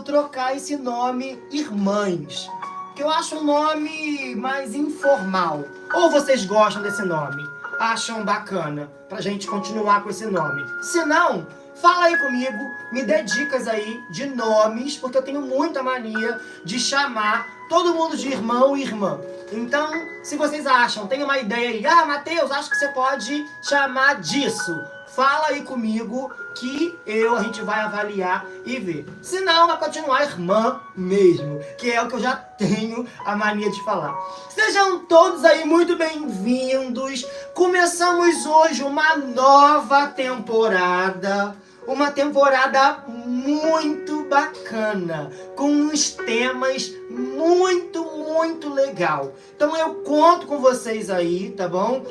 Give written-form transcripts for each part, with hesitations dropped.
trocar esse nome Irmãs, que eu acho um nome mais informal. Ou vocês gostam desse nome? Acham bacana pra gente continuar com esse nome? Se não, fala aí comigo, me dê dicas aí de nomes, porque eu tenho muita mania de chamar todo mundo de irmão e irmã. Então, se vocês acham, tem uma ideia aí, Matheus, acho que você pode chamar disso. Fala aí comigo que a gente vai avaliar e ver. Se não, vai continuar irmã mesmo, que é o que eu já tenho a mania de falar. Sejam todos aí muito bem-vindos. Começamos hoje uma nova temporada. Uma temporada muito bacana, com uns temas muito legal. Então eu conto com vocês aí, tá bom?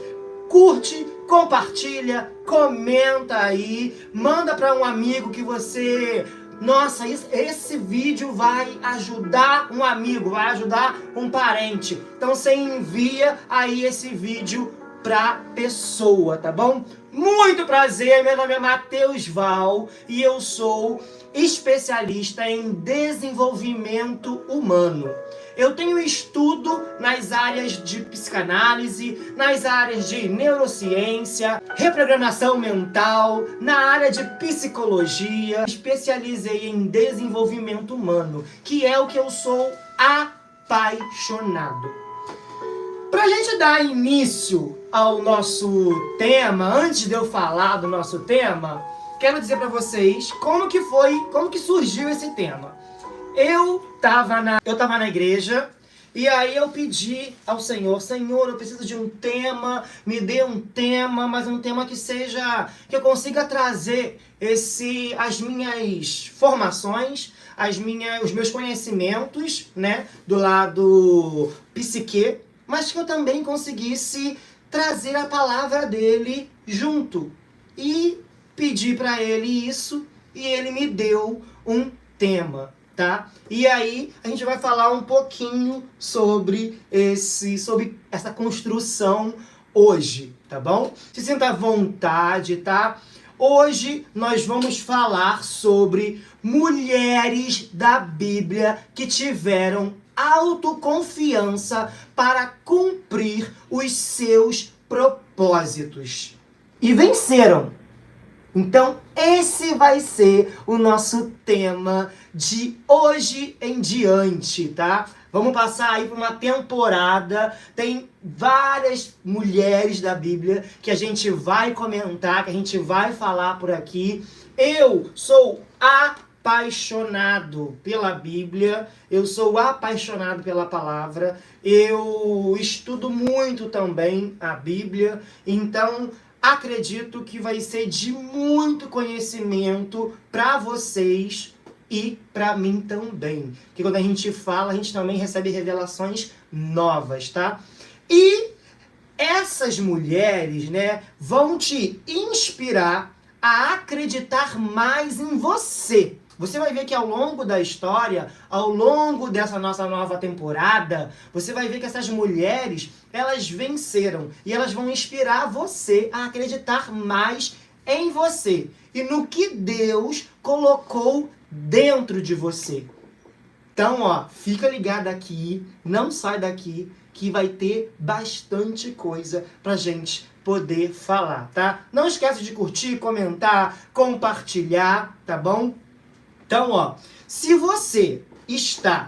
Curte, compartilha, comenta aí, manda para um amigo que você... Nossa, esse vídeo vai ajudar um amigo, vai ajudar um parente. Então você envia aí esse vídeo pra pessoa, tá bom? Muito prazer, meu nome é Matheus Val e eu sou especialista em desenvolvimento humano. Eu tenho estudo nas áreas de psicanálise, nas áreas de neurociência, reprogramação mental, na área de psicologia. Especializei em desenvolvimento humano, que é o que eu sou apaixonado. Pra gente dar início ao nosso tema, antes de eu falar do nosso tema, quero dizer pra vocês como que surgiu esse tema. Eu tava na igreja e aí eu pedi ao Senhor, Senhor, eu preciso de um tema, me dê um tema, mas um tema que eu consiga trazer as minhas formações, os meus conhecimentos, né, do lado psique, mas que eu também conseguisse trazer a palavra dele junto. E pedi para ele isso e ele me deu um tema, tá? E aí a gente vai falar um pouquinho sobre essa construção hoje, tá bom? Se sinta à vontade, tá? Hoje nós vamos falar sobre mulheres da Bíblia que tiveram autoconfiança para cumprir os seus propósitos e venceram. Então, esse vai ser o nosso tema de hoje em diante, tá? Vamos passar aí por uma temporada, tem várias mulheres da Bíblia que a gente vai comentar, que a gente vai falar por aqui. Eu sou apaixonado pela Bíblia, eu sou apaixonado pela palavra, eu estudo muito também a Bíblia, então acredito que vai ser de muito conhecimento para vocês e para mim também. Porque quando a gente fala, a gente também recebe revelações novas, tá? E essas mulheres, né, vão te inspirar a acreditar mais em você. Você vai ver que ao longo da história, ao longo dessa nossa nova temporada, você vai ver que essas mulheres, elas venceram. E elas vão inspirar você a acreditar mais em você. E no que Deus colocou dentro de você. Então, ó, fica ligado aqui, não sai daqui, que vai ter bastante coisa pra gente poder falar, tá? Não esquece de curtir, comentar, compartilhar, tá bom? Então, ó, se você está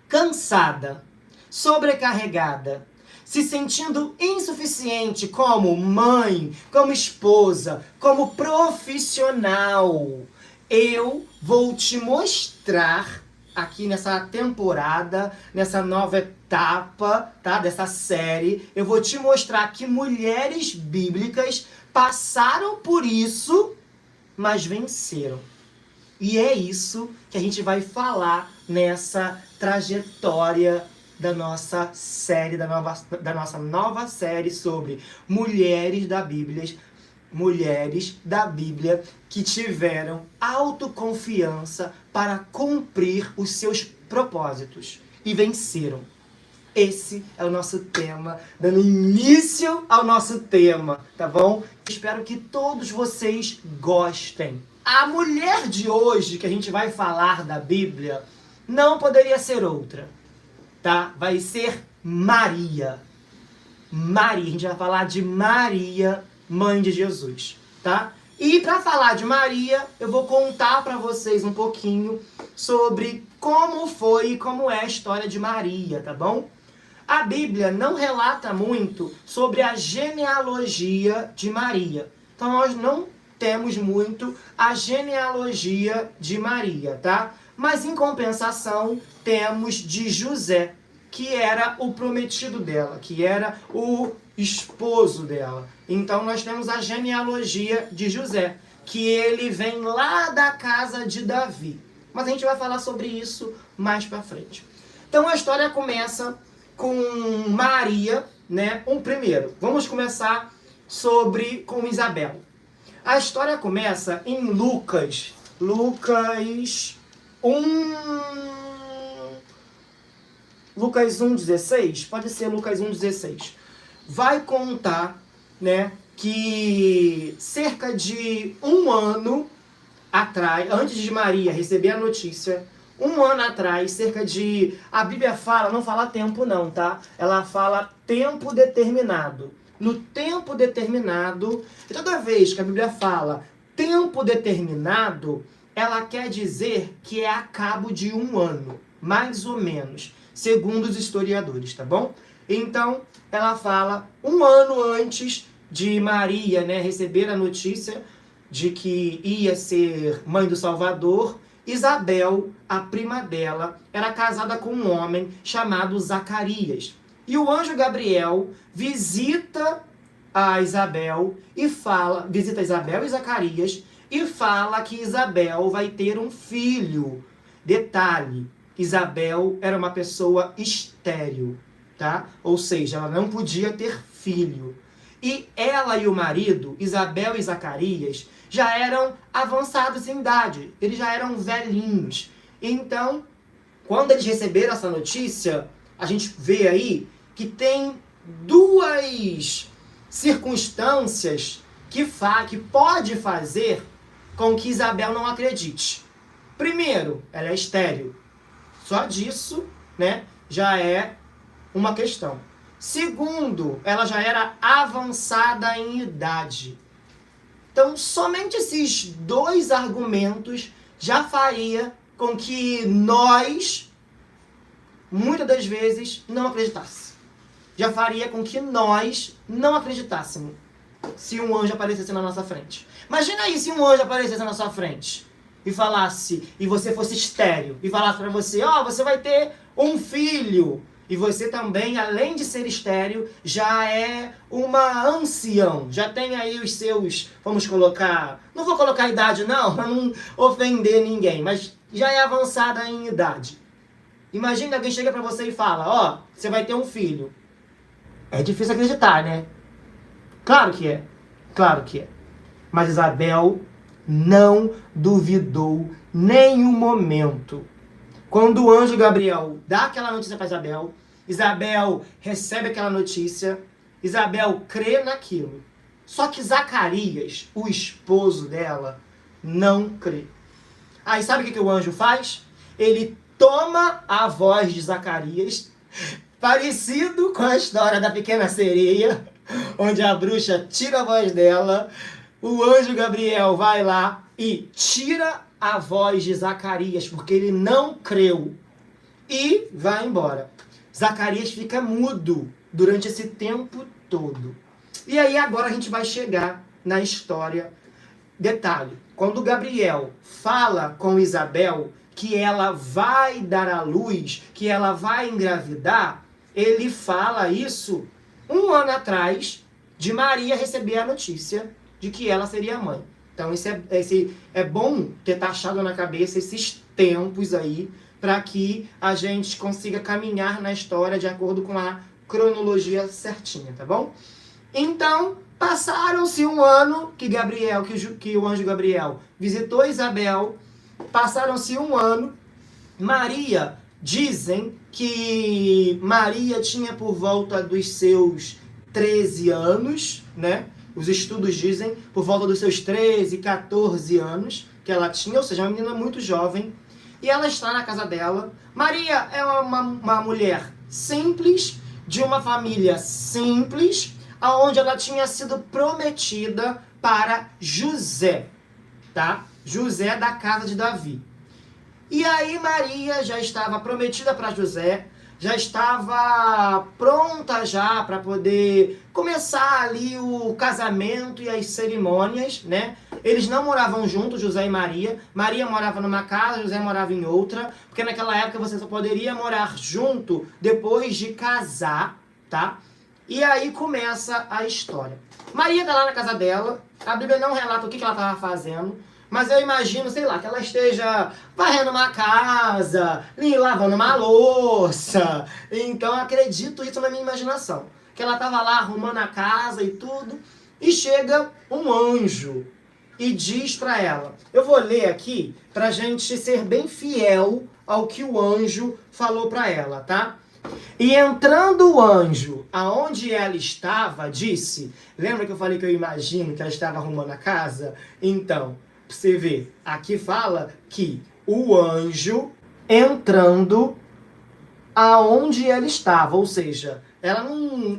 cansada, sobrecarregada, se sentindo insuficiente como mãe, como esposa, como profissional, eu vou te mostrar aqui nessa temporada, nessa nova etapa, tá, dessa série, eu vou te mostrar que mulheres bíblicas passaram por isso, mas venceram. E é isso que a gente vai falar nessa trajetória da nossa série, da nossa nova série sobre mulheres da Bíblia que tiveram autoconfiança para cumprir os seus propósitos e venceram. Esse é o nosso tema, dando início ao nosso tema, tá bom? Espero que todos vocês gostem. A mulher de hoje, que a gente vai falar da Bíblia, não poderia ser outra, tá? Vai ser Maria. Maria, a gente vai falar de Maria, mãe de Jesus, tá? E para falar de Maria, eu vou contar para vocês um pouquinho sobre como foi e como é a história de Maria, tá bom? A Bíblia não relata muito sobre a genealogia de Maria. Então nós não temos muito a genealogia de Maria, tá? Mas em compensação, temos de José, que era o prometido dela, que era o esposo dela. Então nós temos a genealogia de José, que ele vem lá da casa de Davi. Mas a gente vai falar sobre isso mais pra frente. Então a história começa com Maria, né? Primeiro, vamos começar com Isabel. A história começa em Lucas 1:16, pode ser Lucas 1:16. Vai contar, né, que cerca de um ano atrás, antes de Maria receber a notícia, um ano atrás, a Bíblia fala, não fala tempo não, tá? Ela fala tempo determinado. No tempo determinado, e toda vez que a Bíblia fala tempo determinado, ela quer dizer que é a cabo de um ano, mais ou menos, segundo os historiadores, tá bom? Então, ela fala um ano antes de Maria, né, receber a notícia de que ia ser mãe do Salvador, Isabel, a prima dela, era casada com um homem chamado Zacarias. E o anjo Gabriel visita Isabel e Zacarias e fala que Isabel vai ter um filho. Detalhe, Isabel era uma pessoa estéril, tá? Ou seja, ela não podia ter filho. E ela e o marido, Isabel e Zacarias, já eram avançados em idade, eles já eram velhinhos. Então, quando eles receberam essa notícia, a gente vê aí que tem duas circunstâncias que pode fazer com que Isabel não acredite. Primeiro, ela é estéril. Só disso, né, já é uma questão. Segundo, ela já era avançada em idade. Então, somente esses dois argumentos já faria com que nós, muitas das vezes, não acreditássemos. Já faria com que nós não acreditássemos se um anjo aparecesse na nossa frente. Imagina aí se um anjo aparecesse na sua frente e falasse, e você fosse estéril, e falasse para você, você vai ter um filho. E você também, além de ser estéril, já é uma ancião. Já tem aí os seus, vamos colocar... Não vou colocar idade não, para não ofender ninguém. Mas já é avançada em idade. Imagina alguém chega para você e fala, você vai ter um filho. É difícil acreditar, né? Claro que é. Claro que é. Mas Isabel não duvidou nenhum momento. Quando o anjo Gabriel dá aquela notícia para Isabel, Isabel recebe aquela notícia, Isabel crê naquilo. Só que Zacarias, o esposo dela, não crê. Aí sabe o que o anjo faz? Ele toma a voz de Zacarias, parecido com a história da pequena sereia, onde a bruxa tira a voz dela, o anjo Gabriel vai lá e tira a voz de Zacarias, porque ele não creu, e vai embora. Zacarias fica mudo durante esse tempo todo. E aí agora a gente vai chegar na história. Detalhe, quando Gabriel fala com Isabel que ela vai dar à luz, que ela vai engravidar, ele fala isso um ano atrás de Maria receber a notícia de que ela seria mãe. Então é bom ter taxado na cabeça esses tempos aí, para que a gente consiga caminhar na história de acordo com a cronologia certinha, tá bom? Então, passaram-se um ano que o anjo Gabriel visitou Isabel, passaram-se um ano, dizem que Maria tinha por volta dos seus 13 anos, né? Os estudos dizem por volta dos seus 13, 14 anos, que ela tinha, ou seja, uma menina muito jovem, e ela está na casa dela. Maria é uma mulher simples, de uma família simples, aonde ela tinha sido prometida para José, tá? José da casa de Davi. E aí Maria já estava prometida para José, já estava pronta já para poder começar ali o casamento e as cerimônias, né? Eles não moravam juntos, José e Maria. Maria morava numa casa, José morava em outra, porque naquela época você só poderia morar junto depois de casar, tá? E aí começa a história. Maria tá lá na casa dela, a Bíblia não relata o que ela estava fazendo, mas eu imagino, sei lá, que ela esteja varrendo uma casa, lavando uma louça. Então, acredito isso na minha imaginação. Que ela estava lá arrumando a casa e tudo. E chega um anjo e diz para ela. Eu vou ler aqui pra gente ser bem fiel ao que o anjo falou para ela, tá? E entrando o anjo aonde ela estava, disse... Lembra que eu falei que eu imagino que ela estava arrumando a casa? Então... Você vê, aqui fala que o anjo entrando aonde ela estava, ou seja,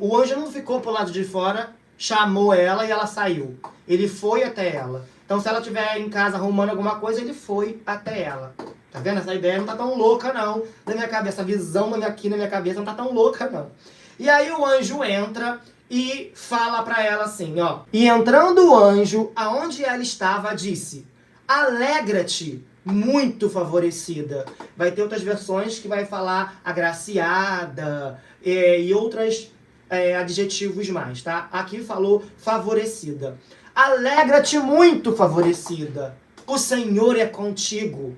o anjo não ficou pro lado de fora, chamou ela e ela saiu. Ele foi até ela. Então, se ela estiver em casa arrumando alguma coisa, ele foi até ela. Tá vendo? Essa ideia não tá tão louca, não. Na minha cabeça, a visão aqui na minha cabeça não tá tão louca, não. E aí o anjo entra... E fala para ela assim, ó. E entrando o anjo, aonde ela estava, disse: alegra-te, muito favorecida. Vai ter outras versões que vai falar agraciada e outros adjetivos mais, tá? Aqui falou favorecida. Alegra-te, muito favorecida. O Senhor é contigo.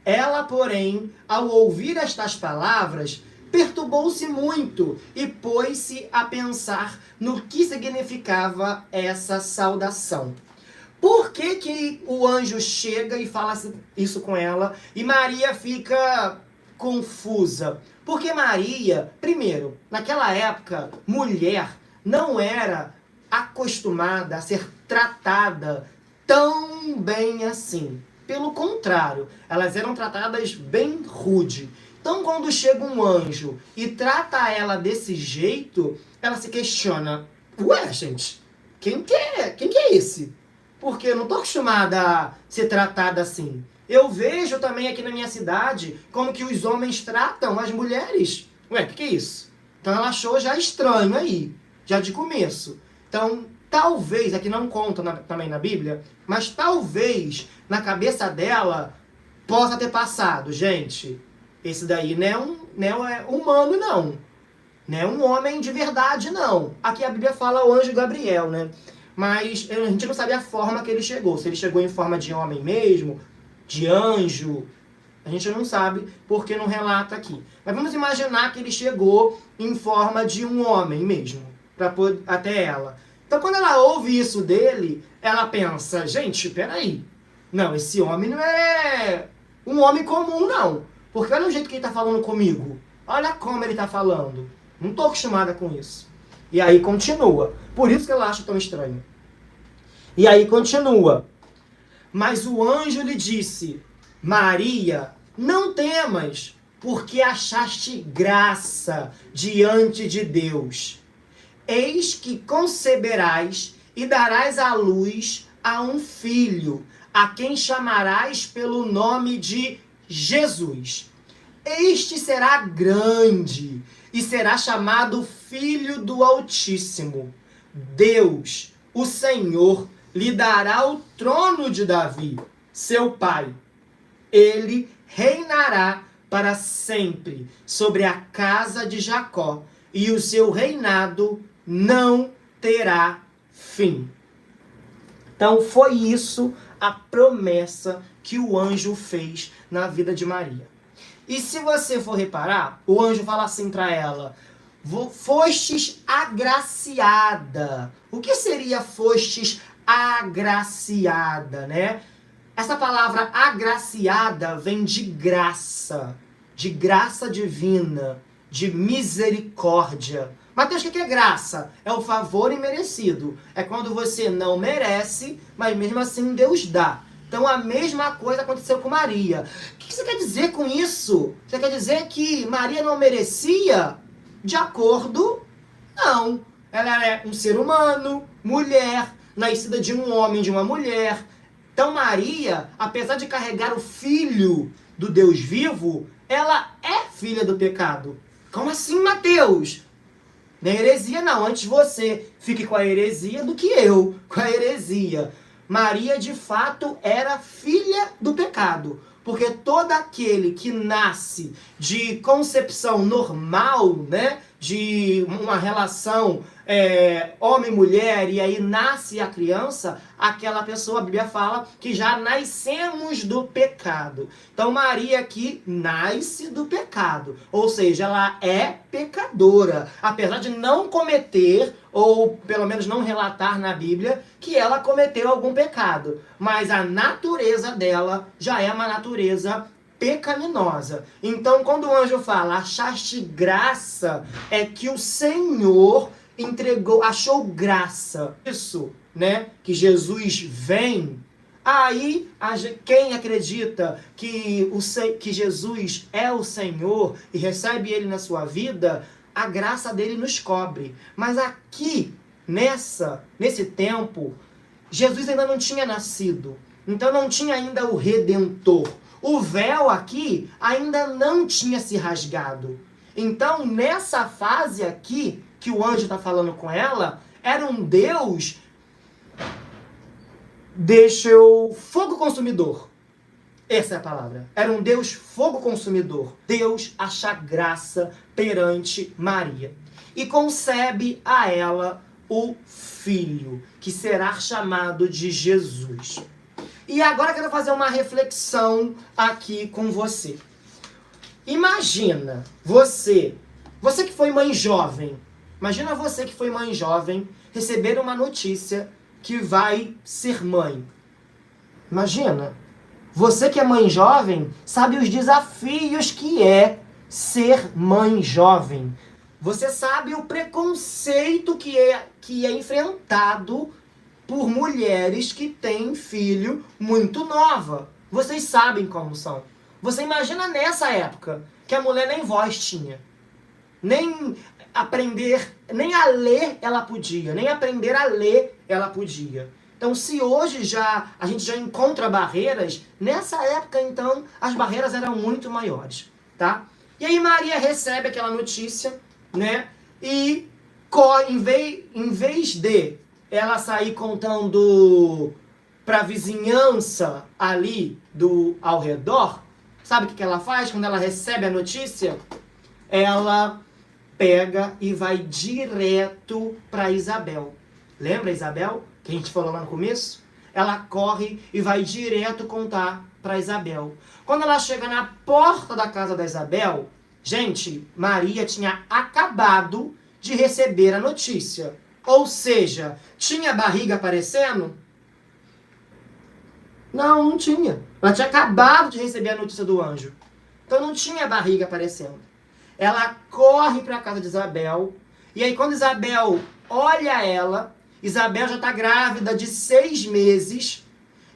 Ela, porém, ao ouvir estas palavras, perturbou-se muito e pôs-se a pensar no que significava essa saudação. Por que que o anjo chega e fala isso com ela e Maria fica confusa? Porque Maria, primeiro, naquela época, mulher não era acostumada a ser tratada tão bem assim. Pelo contrário, elas eram tratadas bem rude. Então, quando chega um anjo e trata ela desse jeito, ela se questiona: ué, gente, quem que é esse? Porque eu não tô acostumada a ser tratada assim. Eu vejo também aqui na minha cidade como que os homens tratam as mulheres. Ué, o que é isso? Então ela achou já estranho aí, já de começo. Então, talvez, aqui não conta também na Bíblia, mas talvez na cabeça dela possa ter passado: gente, esse daí não é humano, não. Não é um homem de verdade, não. Aqui a Bíblia fala o anjo Gabriel, né? Mas a gente não sabe a forma que ele chegou. Se ele chegou em forma de homem mesmo, de anjo, a gente não sabe porque não relata aqui. Mas vamos imaginar que ele chegou em forma de um homem mesmo, até ela. Então quando ela ouve isso dele, ela pensa: gente, peraí. Não, esse homem não é um homem comum, não. Porque olha o jeito que ele está falando comigo. Olha como ele está falando. Não estou acostumada com isso. E aí continua. Por isso que ela acha tão estranho. E aí continua. Mas o anjo lhe disse: Maria, não temas, porque achaste graça diante de Deus. Eis que conceberás e darás à luz a um filho, a quem chamarás pelo nome de Jesus. Este será grande e será chamado Filho do Altíssimo. Deus, o Senhor, lhe dará o trono de Davi, seu pai. Ele reinará para sempre sobre a casa de Jacó, e o seu reinado não terá fim. Então foi isso a promessa que o anjo fez na vida de Maria. E se você for reparar, o anjo fala assim para ela: fostes agraciada. O que seria fostes agraciada, né? Essa palavra agraciada vem de graça divina, de misericórdia. Mateus, o que é graça? É o favor imerecido. É quando você não merece, mas mesmo assim Deus dá. Então a mesma coisa aconteceu com Maria. O que você quer dizer com isso? Você quer dizer que Maria não merecia? De acordo? Não. Ela é um ser humano, mulher, nascida de um homem e de uma mulher. Então Maria, apesar de carregar o filho do Deus vivo, ela é filha do pecado. Como assim, Mateus? Não é heresia, não. Antes você fique com a heresia do que eu com a heresia. Maria, de fato, era filha do pecado. Porque todo aquele que nasce de concepção normal, né? De uma relação homem-mulher, e aí nasce a criança, aquela pessoa, a Bíblia fala, que já nascemos do pecado. Então Maria aqui nasce do pecado, ou seja, ela é pecadora, apesar de não cometer, ou pelo menos não relatar na Bíblia, que ela cometeu algum pecado. Mas a natureza dela já é uma natureza pecaminosa. Então, quando o anjo fala, achaste graça, é que o Senhor entregou, achou graça. Isso, né? Que Jesus vem. Aí, quem acredita que Jesus é o Senhor e recebe Ele na sua vida, a graça dele nos cobre. Mas aqui, nesse tempo, Jesus ainda não tinha nascido. Então não tinha ainda o Redentor. O véu aqui ainda não tinha se rasgado. Então, nessa fase aqui, que o anjo está falando com ela, era um Deus, fogo consumidor. Essa é a palavra. Era um Deus fogo consumidor. Deus acha graça perante Maria. E concebe a ela o filho, que será chamado de Jesus. E agora eu quero fazer uma reflexão aqui com você. Imagina você que foi mãe jovem, receber uma notícia que vai ser mãe. Imagina, você que é mãe jovem, sabe os desafios que é ser mãe jovem. Você sabe o preconceito que é enfrentado por mulheres que têm filho muito nova. Vocês sabem como são. Você imagina nessa época, que a mulher nem voz tinha. Nem aprender, nem a ler ela podia. Nem aprender a ler ela podia. Então, se hoje a gente já encontra barreiras, nessa época, então, as barreiras eram muito maiores, tá? E aí Maria recebe aquela notícia, né? E em vez de ela sair contando para a vizinhança ali ao redor, sabe o que ela faz quando ela recebe a notícia? Ela pega e vai direto para Isabel. Lembra Isabel, que a gente falou lá no começo? Ela corre e vai direto contar para Isabel. Quando ela chega na porta da casa da Isabel, gente, Maria tinha acabado de receber a notícia. Ou seja, tinha barriga aparecendo? Não tinha. Ela tinha acabado de receber a notícia do anjo. Então não tinha barriga aparecendo. Ela corre para a casa de Isabel. E aí quando Isabel olha ela, Isabel já está grávida de 6 meses.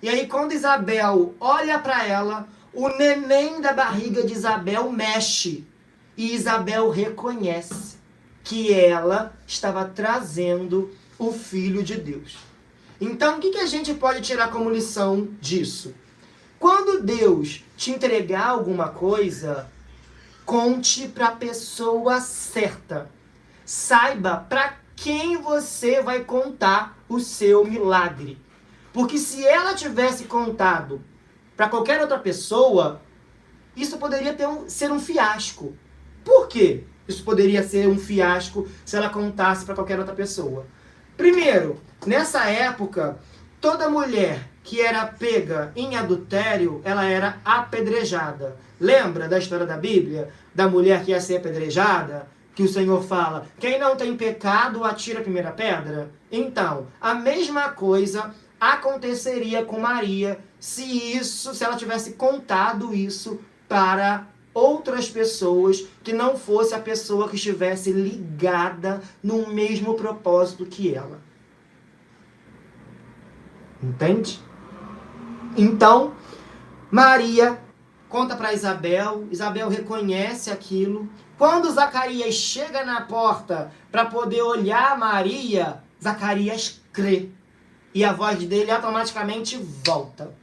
E aí quando Isabel olha para ela, o neném da barriga de Isabel mexe. E Isabel reconhece que ela estava trazendo o Filho de Deus. Então, o que a gente pode tirar como lição disso? Quando Deus te entregar alguma coisa, conte para a pessoa certa. Saiba para quem você vai contar o seu milagre. Porque se ela tivesse contado para qualquer outra pessoa, isso poderia ser um fiasco. Por quê? Isso poderia ser um fiasco se ela contasse para qualquer outra pessoa. Primeiro, nessa época, toda mulher que era pega em adultério, ela era apedrejada. Lembra da história da Bíblia? Da mulher que ia ser apedrejada? Que o Senhor fala, quem não tem pecado, atira a primeira pedra? Então, a mesma coisa aconteceria com Maria se ela tivesse contado isso para outras pessoas que não fosse a pessoa que estivesse ligada no mesmo propósito que ela. Entende? Então, Maria conta para Isabel, Isabel reconhece aquilo. Quando Zacarias chega na porta para poder olhar Maria, Zacarias crê. E a voz dele automaticamente volta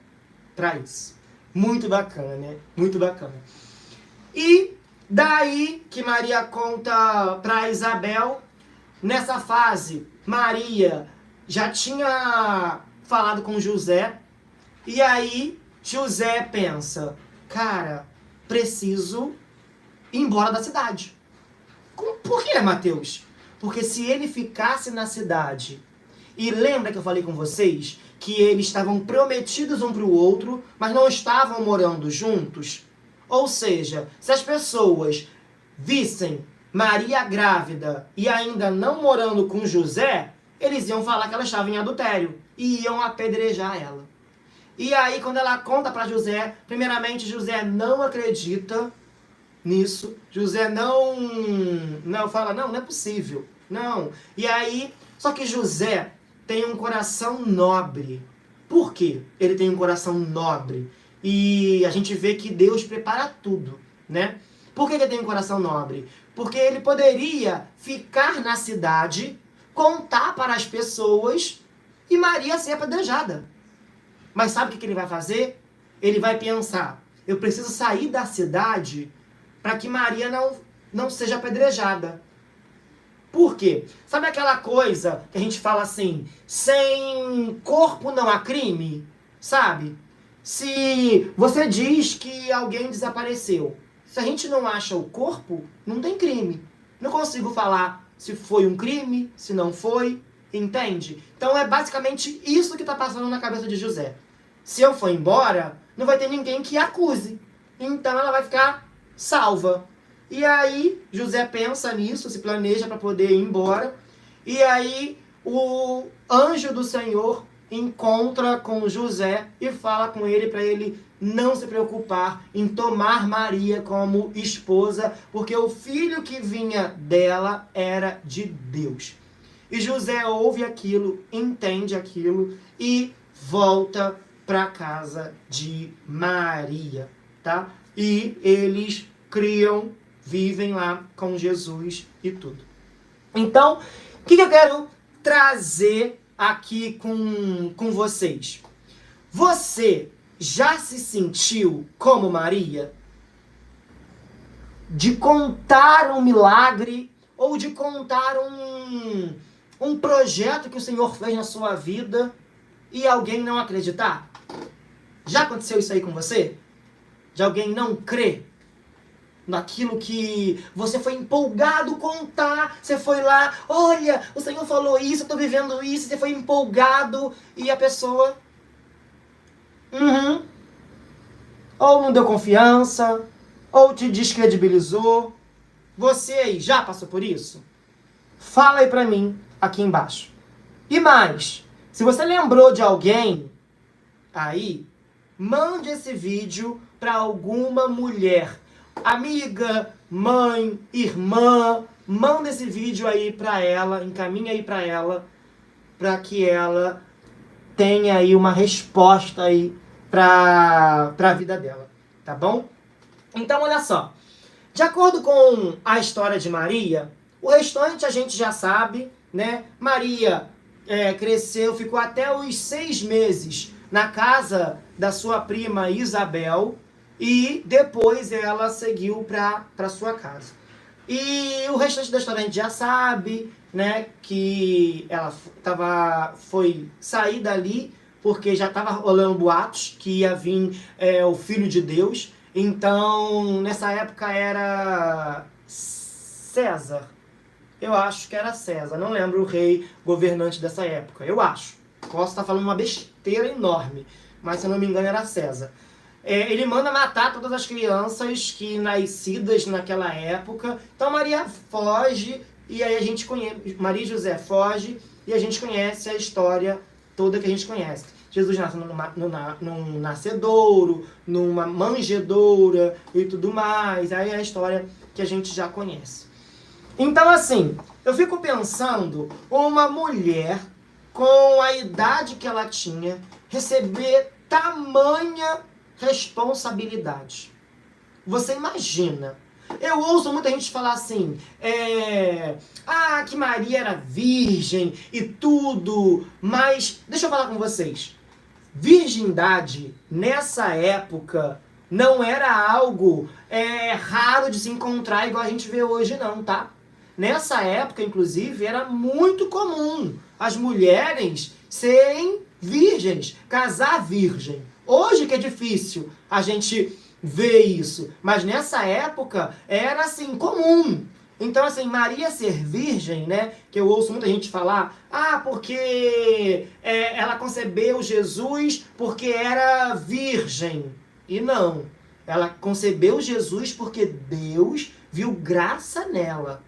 para isso. Muito bacana, né? Muito bacana. E daí que Maria conta para Isabel, nessa fase, Maria já tinha falado com José, e aí José pensa, cara, preciso ir embora da cidade. Por que, Mateus? Porque se ele ficasse na cidade, e lembra que eu falei com vocês que eles estavam prometidos um para o outro, mas não estavam morando juntos? Ou seja, se as pessoas vissem Maria grávida e ainda não morando com José, eles iam falar que ela estava em adultério e iam apedrejar ela. E aí, quando ela conta para José, primeiramente, José não acredita nisso. José não fala, não é possível. Não. E aí, só que José tem um coração nobre. Por quê? Ele tem um coração nobre. E a gente vê que Deus prepara tudo, né? Por que ele tem um coração nobre? Porque ele poderia ficar na cidade, contar para as pessoas e Maria ser apedrejada. Mas sabe o que ele vai fazer? Ele vai pensar, eu preciso sair da cidade para que Maria não seja apedrejada. Por quê? Sabe aquela coisa que a gente fala assim, sem corpo não há crime? Sabe? Se você diz que alguém desapareceu, se a gente não acha o corpo, não tem crime. Não consigo falar se foi um crime, se não foi, entende? Então é basicamente isso que está passando na cabeça de José. Se eu for embora, não vai ter ninguém que acuse. Então ela vai ficar salva. E aí José pensa nisso, se planeja para poder ir embora. E aí o anjo do Senhor encontra com José e fala com ele para ele não se preocupar em tomar Maria como esposa, porque o filho que vinha dela era de Deus. E José ouve aquilo, entende aquilo e volta para a casa de Maria, tá? E eles criam, vivem lá com Jesus e tudo. Então, o que eu quero trazer aqui com vocês? Você já se sentiu como Maria? De contar um milagre ou de contar um projeto que o Senhor fez na sua vida e alguém não acreditar? Já aconteceu isso aí com você? De alguém não crer naquilo que você foi empolgado contar, você foi lá, olha, o Senhor falou isso, eu estou vivendo isso, você foi empolgado e a pessoa ou não deu confiança, ou te descredibilizou. Você aí já passou por isso? Fala aí pra mim aqui embaixo. E mais, se você lembrou de alguém aí, mande esse vídeo para alguma mulher, amiga, mãe, irmã, manda esse vídeo aí para ela, encaminha aí para ela, para que ela tenha aí uma resposta aí para a vida dela, tá bom? Então, olha só, de acordo com a história de Maria, o restante a gente já sabe, né? Maria cresceu, ficou até os 6 meses na casa da sua prima Isabel e depois ela seguiu para sua casa. E o restante da história a gente já sabe, né? Que ela foi sair dali porque já estava rolando boatos que ia vir o Filho de Deus. Então, nessa época era César. Eu acho que era César. Não lembro o rei governante dessa época. Eu acho. Posso estar falando uma besteira enorme. Mas, se eu não me engano, era César. Ele manda matar todas as crianças que nascidas naquela época. Então, Maria foge. E aí a gente conhece. Maria e José foge. E a gente conhece a história toda que a gente conhece. Jesus nasce num nascedouro, numa manjedoura e tudo mais. Aí é a história que a gente já conhece. Então, assim, eu fico pensando uma mulher com a idade que ela tinha, receber tamanha responsabilidade. Você imagina. Eu ouço muita gente falar assim, que Maria era virgem e tudo, mas deixa eu falar com vocês. Virgindade, nessa época, não era algo raro de se encontrar igual a gente vê hoje não, tá? Nessa época, inclusive, era muito comum as mulheres serem virgens, casar virgem. Hoje que é difícil a gente ver isso, mas nessa época era assim, comum. Então, assim, Maria ser virgem, né, que eu ouço muita gente falar, porque ela concebeu Jesus porque era virgem. E não, ela concebeu Jesus porque Deus viu graça nela.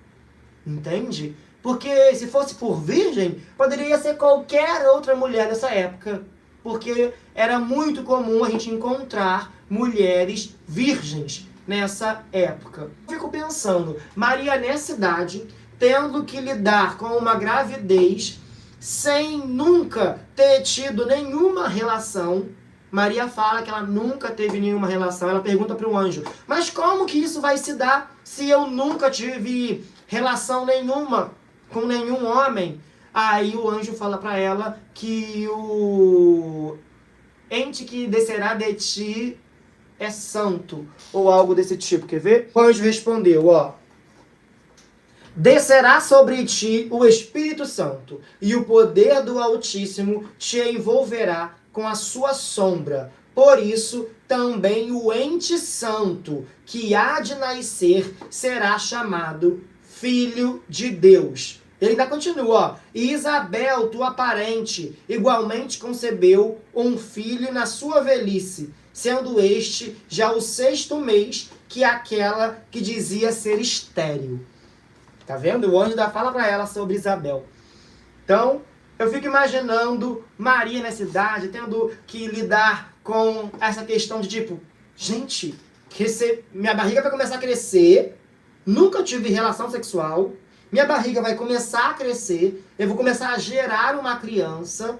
Entende? Porque se fosse por virgem, poderia ser qualquer outra mulher dessa época. Porque era muito comum a gente encontrar mulheres virgens nessa época. Eu fico pensando, Maria nessa idade, tendo que lidar com uma gravidez, sem nunca ter tido nenhuma relação. Maria fala que ela nunca teve nenhuma relação. Ela pergunta para o anjo, mas como que isso vai se dar se eu nunca tive relação nenhuma com nenhum homem? Aí o anjo fala para ela que o ente que descerá de ti é santo, ou algo desse tipo, quer ver? O anjo respondeu, descerá sobre ti o Espírito Santo, e o poder do Altíssimo te envolverá com a sua sombra. Por isso, também o ente santo que há de nascer será chamado Filho de Deus. Ele ainda continua, e Isabel, tua parente, igualmente concebeu um filho na sua velhice, sendo este já o 6º mês que aquela que dizia ser estéril. Tá vendo? O anjo ainda fala para ela sobre Isabel. Então, eu fico imaginando Maria nessa idade, tendo que lidar com essa questão de tipo, gente, minha barriga vai começar a crescer, nunca tive relação sexual, minha barriga vai começar a crescer, eu vou começar a gerar uma criança.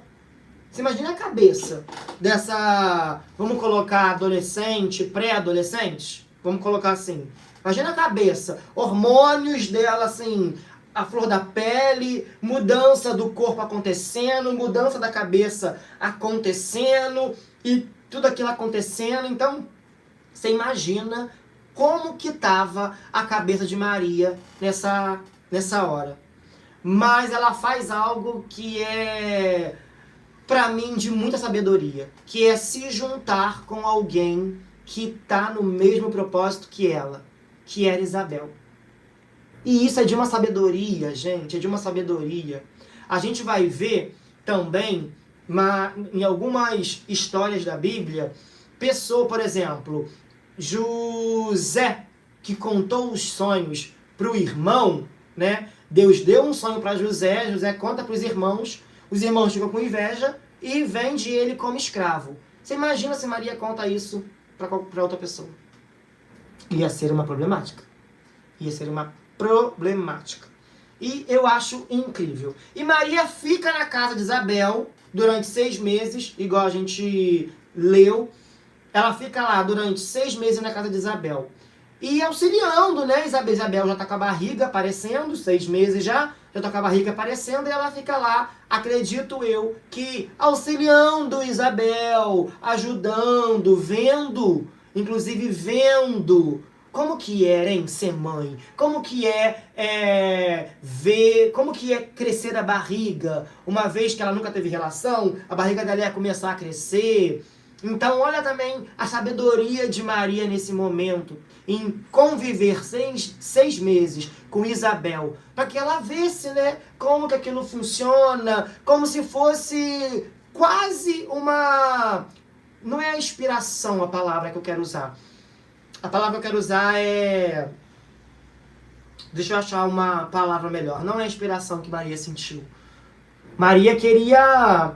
Você imagina a cabeça dessa, vamos colocar adolescente, pré-adolescente? Vamos colocar assim. Imagina a cabeça, hormônios dela assim, a flor da pele, mudança do corpo acontecendo, mudança da cabeça acontecendo e tudo aquilo acontecendo. Então, você imagina como que estava a cabeça de Maria nessa hora. Mas ela faz algo que é, para mim, de muita sabedoria, que é se juntar com alguém que está no mesmo propósito que ela, que era Isabel. E isso é de uma sabedoria, gente, é de uma sabedoria. A gente vai ver também, em algumas histórias da Bíblia, pessoa, por exemplo, José, que contou os sonhos para o irmão, né? Deus deu um sonho para José, José conta para os irmãos ficam com inveja e vende ele como escravo. Você imagina se Maria conta isso para outra pessoa? Ia ser uma problemática. Ia ser uma problemática. E eu acho incrível. E Maria fica na casa de Isabel durante 6 meses, igual a gente leu. Ela fica lá durante 6 meses na casa de Isabel. E auxiliando, né? Isabel já tá com a barriga aparecendo, 6 meses já tá com a barriga aparecendo, e ela fica lá, acredito eu, que auxiliando Isabel, ajudando, vendo, inclusive vendo como que é, hein, ser mãe, como que ver, como que é crescer a barriga, uma vez que ela nunca teve relação, a barriga dela ia começar a crescer. Então, olha também a sabedoria de Maria nesse momento, em conviver 6 meses com Isabel, para que ela visse, né, como que aquilo funciona, como se fosse quase uma... Não é a inspiração a palavra que eu quero usar. A palavra que eu quero usar é... Deixa eu achar uma palavra melhor. Não é a inspiração que Maria sentiu. Maria queria...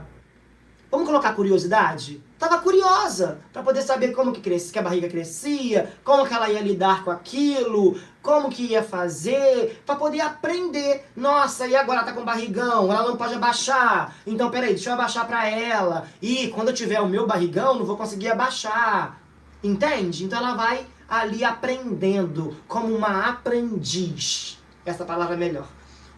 Vamos colocar curiosidade? Estava curiosa para poder saber como que a barriga crescia, como que ela ia lidar com aquilo, como que ia fazer, para poder aprender. Nossa, e agora ela tá com barrigão, ela não pode abaixar. Então, peraí, deixa eu abaixar para ela. E quando eu tiver o meu barrigão, não vou conseguir abaixar. Entende? Então ela vai ali aprendendo, como uma aprendiz. Essa palavra é melhor.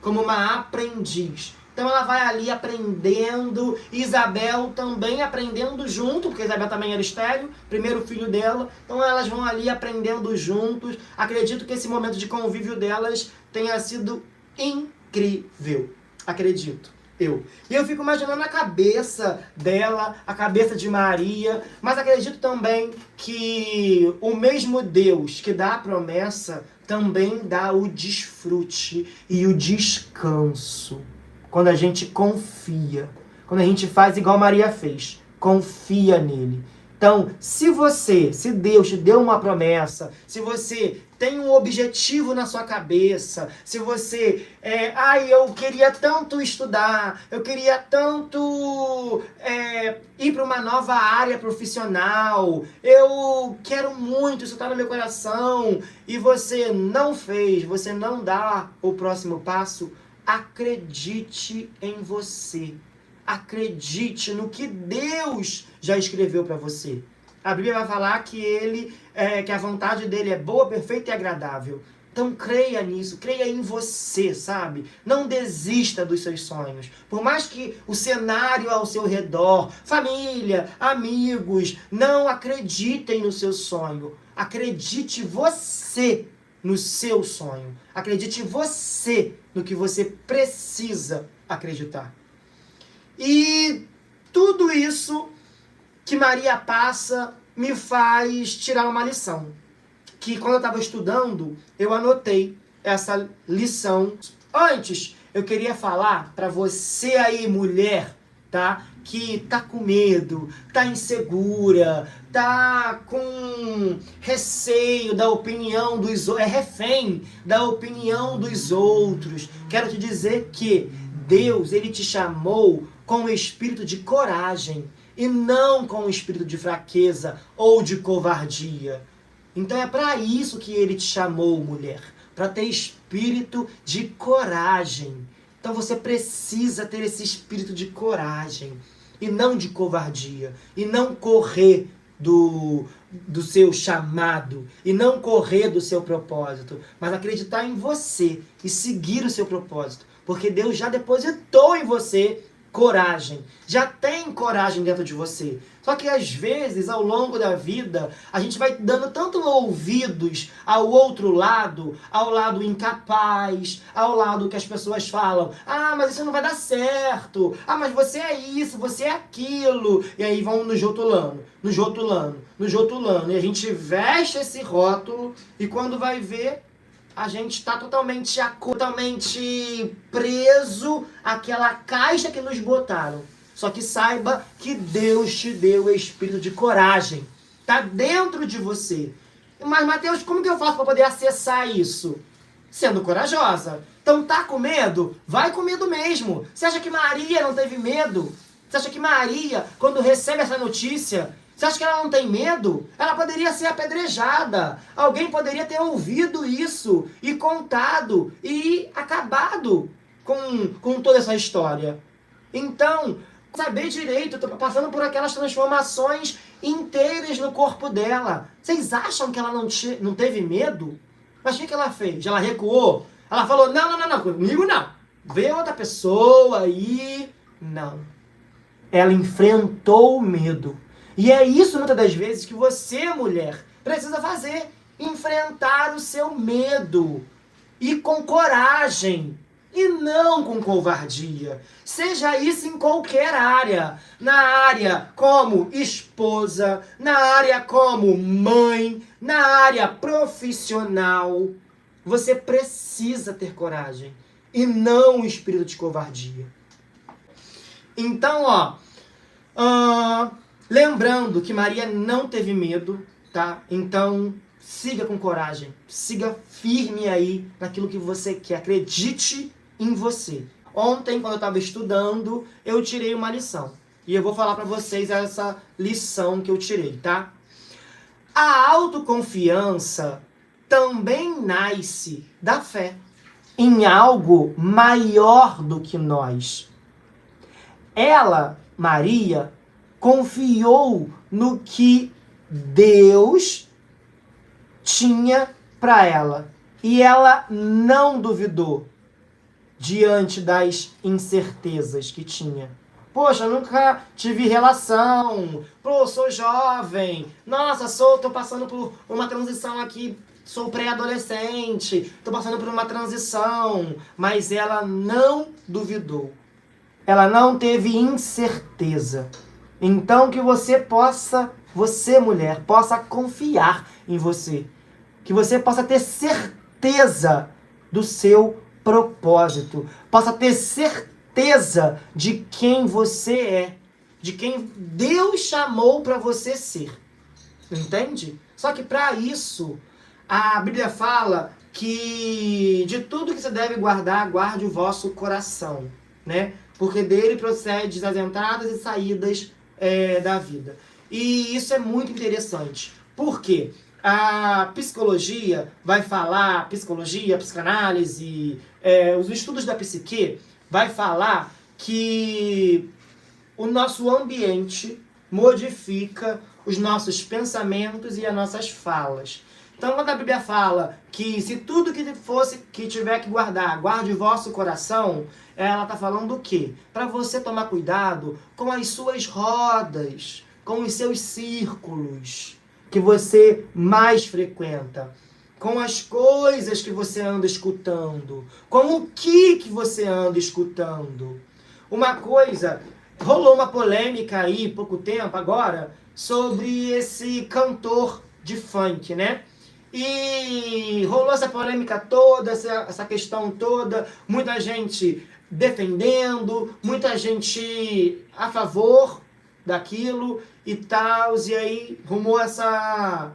Como uma aprendiz. Então ela vai ali aprendendo, Isabel também aprendendo junto, porque Isabel também era estéril, primeiro filho dela. Então elas vão ali aprendendo juntos. Acredito que esse momento de convívio delas tenha sido incrível. Acredito. E eu fico imaginando a cabeça dela, a cabeça de Maria, mas acredito também que o mesmo Deus que dá a promessa também dá o desfrute e o descanso. Quando a gente confia, quando a gente faz igual Maria fez, confia nele. Então, se Deus te deu uma promessa, se você tem um objetivo na sua cabeça, se você, eu queria tanto estudar, eu queria tanto ir para uma nova área profissional, eu quero muito, isso está no meu coração, e você não fez, você não dá o próximo passo, acredite em você. Acredite no que Deus já escreveu para você. A Bíblia vai falar que que a vontade dele é boa, perfeita e agradável. Então creia nisso, creia em você, sabe? Não desista dos seus sonhos. Por mais que o cenário ao seu redor, família, amigos, não acreditem no seu sonho. Acredite você no seu sonho. Acredite você no que você precisa acreditar. E tudo isso que Maria passa me faz tirar uma lição. Que quando eu estava estudando, eu anotei essa lição. Antes, eu queria falar para você aí, mulher, tá? Que tá com medo, tá insegura, tá com receio da opinião dos outros, é refém da opinião dos outros. Quero te dizer que Deus, ele te chamou com o espírito de coragem e não com o espírito de fraqueza ou de covardia. Então é para isso que ele te chamou, mulher, para ter espírito de coragem. Então você precisa ter esse espírito de coragem e não de covardia, e não correr do seu chamado, e não correr do seu propósito, mas acreditar em você e seguir o seu propósito, porque Deus já depositou em você coragem, já tem coragem dentro de você. Só que às vezes, ao longo da vida, a gente vai dando tanto ouvidos ao outro lado, ao lado incapaz, ao lado que as pessoas falam, mas isso não vai dar certo, mas você é isso, você é aquilo, e aí vão nos rotulando, e a gente veste esse rótulo, e quando vai ver, a gente está totalmente preso àquela caixa que nos botaram. Só que saiba que Deus te deu o espírito de coragem. Está dentro de você. Mas, Mateus, como que eu faço para poder acessar isso? Sendo corajosa. Então, tá com medo? Vai com medo mesmo. Você acha que Maria não teve medo? Você acha que Maria, quando recebe essa notícia, você acha que ela não tem medo? Ela poderia ser apedrejada. Alguém poderia ter ouvido isso e contado e acabado com toda essa história. Então, saber direito, passando por aquelas transformações inteiras no corpo dela. Vocês acham que ela não teve medo? Mas o que ela fez? Ela recuou? Ela falou, não, comigo não. Vê outra pessoa aí. Não. Ela enfrentou o medo. E é isso, muitas das vezes, que você, mulher, precisa fazer. Enfrentar o seu medo. E com coragem. E não com covardia. Seja isso em qualquer área. Na área como esposa, na área como mãe, na área profissional. Você precisa ter coragem. E não o espírito de covardia. Então, lembrando que Maria não teve medo, tá? Então, siga com coragem. Siga firme aí naquilo que você quer. Acredite em você. Ontem, quando eu estava estudando, eu tirei uma lição. E eu vou falar para vocês essa lição que eu tirei, tá? A autoconfiança também nasce da fé em algo maior do que nós. Ela, Maria, confiou no que Deus tinha para ela. E ela não duvidou diante das incertezas que tinha. Poxa, eu nunca tive relação. Pô, sou jovem. Nossa, tô passando por uma transição aqui. Sou pré-adolescente. Tô passando por uma transição. Mas ela não duvidou. Ela não teve incerteza. Então que você mulher, possa confiar em você. Que você possa ter certeza do seu propósito. Possa ter certeza de quem você é. De quem Deus chamou para você ser. Entende? Só que para isso, a Bíblia fala que de tudo que você deve guardar, guarde o vosso coração, né? Porque dele procede as entradas e saídas da vida. E isso é muito interessante. Por quê? A psicologia vai falar, psicanálise, os estudos da psique vai falar que o nosso ambiente modifica os nossos pensamentos e as nossas falas. Então, quando a Bíblia fala que se tudo que tiver que guardar, guarde o vosso coração, ela está falando o quê? Para você tomar cuidado com as suas rodas, com os seus círculos que você mais frequenta, com as coisas que você anda escutando, com o que você anda escutando. Uma coisa, rolou uma polêmica aí, pouco tempo agora, sobre esse cantor de funk, né? E rolou essa polêmica toda, essa questão toda, muita gente defendendo, muita gente a favor daquilo e tal, e aí rumou essa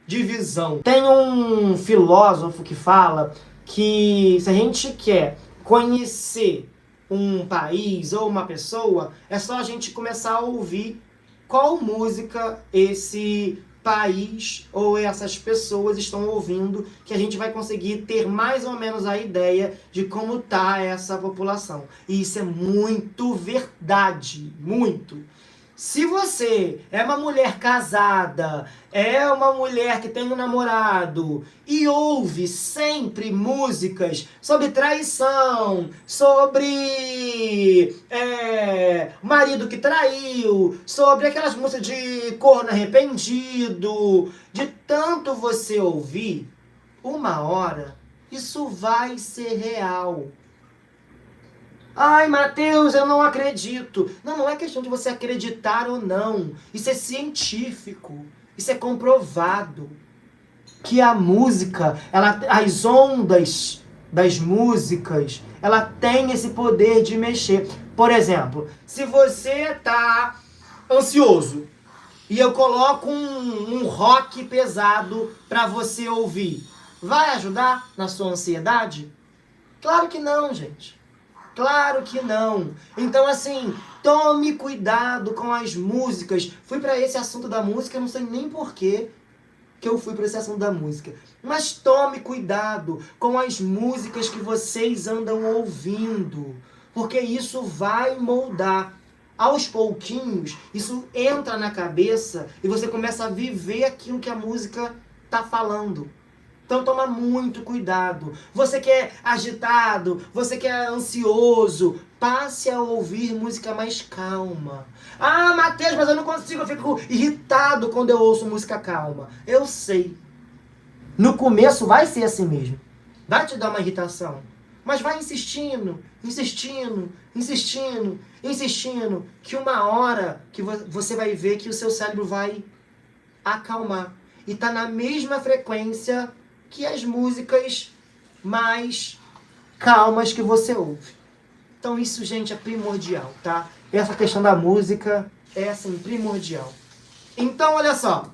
divisão. Tem um filósofo que fala que se a gente quer conhecer um país ou uma pessoa, é só a gente começar a ouvir qual música esse país ou essas pessoas estão ouvindo, que a gente vai conseguir ter mais ou menos a ideia de como tá essa população. E isso é muito verdade, muito. Se você é uma mulher casada, é uma mulher que tem um namorado e ouve sempre músicas sobre traição, sobre marido que traiu, sobre aquelas músicas de corno arrependido, de tanto você ouvir, uma hora isso vai ser real. Ai, Mateus, eu não acredito. Não é questão de você acreditar ou não. Isso é científico. Isso é comprovado. Que a música, as ondas das músicas, ela tem esse poder de mexer. Por exemplo, se você tá ansioso e eu coloco um rock pesado para você ouvir, vai ajudar na sua ansiedade? Claro que não, gente. Claro que não. Então, assim, tome cuidado com as músicas. Fui para esse assunto da música, não sei nem porquê que eu fui para esse assunto da música. Mas tome cuidado com as músicas que vocês andam ouvindo. Porque isso vai moldar. Aos pouquinhos, isso entra na cabeça e você começa a viver aquilo que a música tá falando. Então toma muito cuidado. Você que é agitado, você que é ansioso, passe a ouvir música mais calma. Ah, Mateus, mas eu não consigo, eu fico irritado quando eu ouço música calma. Eu sei. No começo vai ser assim mesmo. Vai te dar uma irritação. Mas vai insistindo, que uma hora que você vai ver que o seu cérebro vai acalmar. E tá na mesma frequência que as músicas mais calmas que você ouve. Então isso, gente, é primordial, tá? Essa questão da música é, assim, primordial. Então, olha só.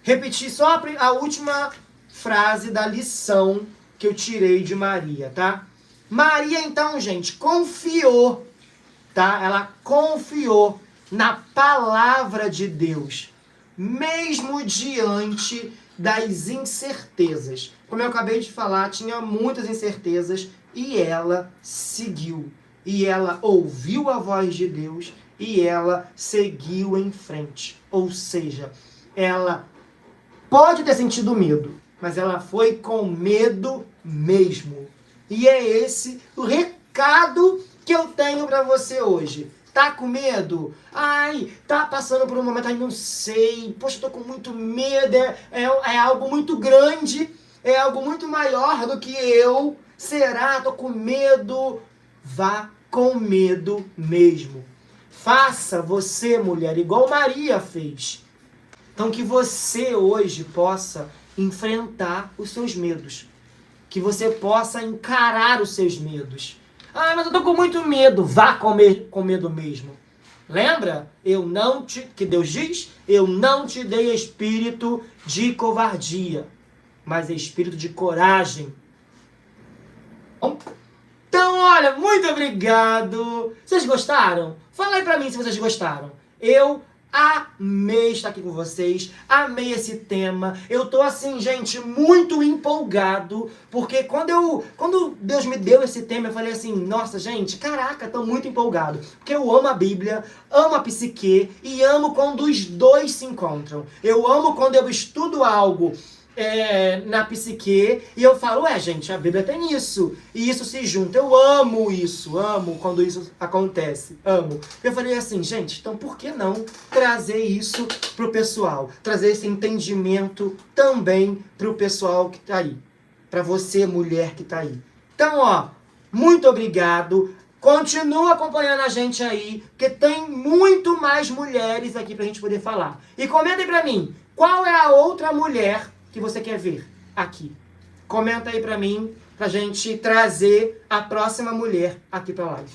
Repetir só a última frase da lição que eu tirei de Maria, tá? Maria, então, gente, confiou, tá? Ela confiou na palavra de Deus, mesmo diante das incertezas. Como eu acabei de falar, tinha muitas incertezas e ela seguiu. E ela ouviu a voz de Deus e ela seguiu em frente. Ou seja, ela pode ter sentido medo, mas ela foi com medo mesmo. E é esse o recado que eu tenho para você hoje. Tá com medo? Ai, tá passando por um momento, ai, não sei. Poxa, tô com muito medo. É algo muito grande. É algo muito maior do que eu. Será? Tô com medo. Vá com medo mesmo. Faça você, mulher, igual Maria fez. Então que você hoje possa enfrentar os seus medos. Que você possa encarar os seus medos. Ah, mas eu tô com muito medo. Vá com medo mesmo. Lembra? Que Deus diz, eu não te dei espírito de covardia, mas espírito de coragem. Então, olha, muito obrigado. Vocês gostaram? Fala aí pra mim se vocês gostaram. Eu amei estar aqui com vocês, amei esse tema. Eu tô assim, gente, muito empolgado, porque quando Deus me deu esse tema, eu falei assim, nossa, gente, caraca, tô muito empolgado, porque eu amo a Bíblia, amo a psique e amo quando os dois se encontram. Eu amo quando eu estudo algo na psique e eu falo, gente, a Bíblia tem isso, e isso se junta. Eu amo isso, amo quando isso acontece, amo. Eu falei assim, gente, então por que não trazer isso pro pessoal? Trazer esse entendimento também pro pessoal que tá aí. Pra você, mulher que tá aí. Então, muito obrigado. Continua acompanhando a gente aí, porque tem muito mais mulheres aqui pra gente poder falar. E comentem pra mim, qual é a outra mulher que você quer ver aqui? Comenta aí pra mim, pra gente trazer a próxima mulher aqui pra live.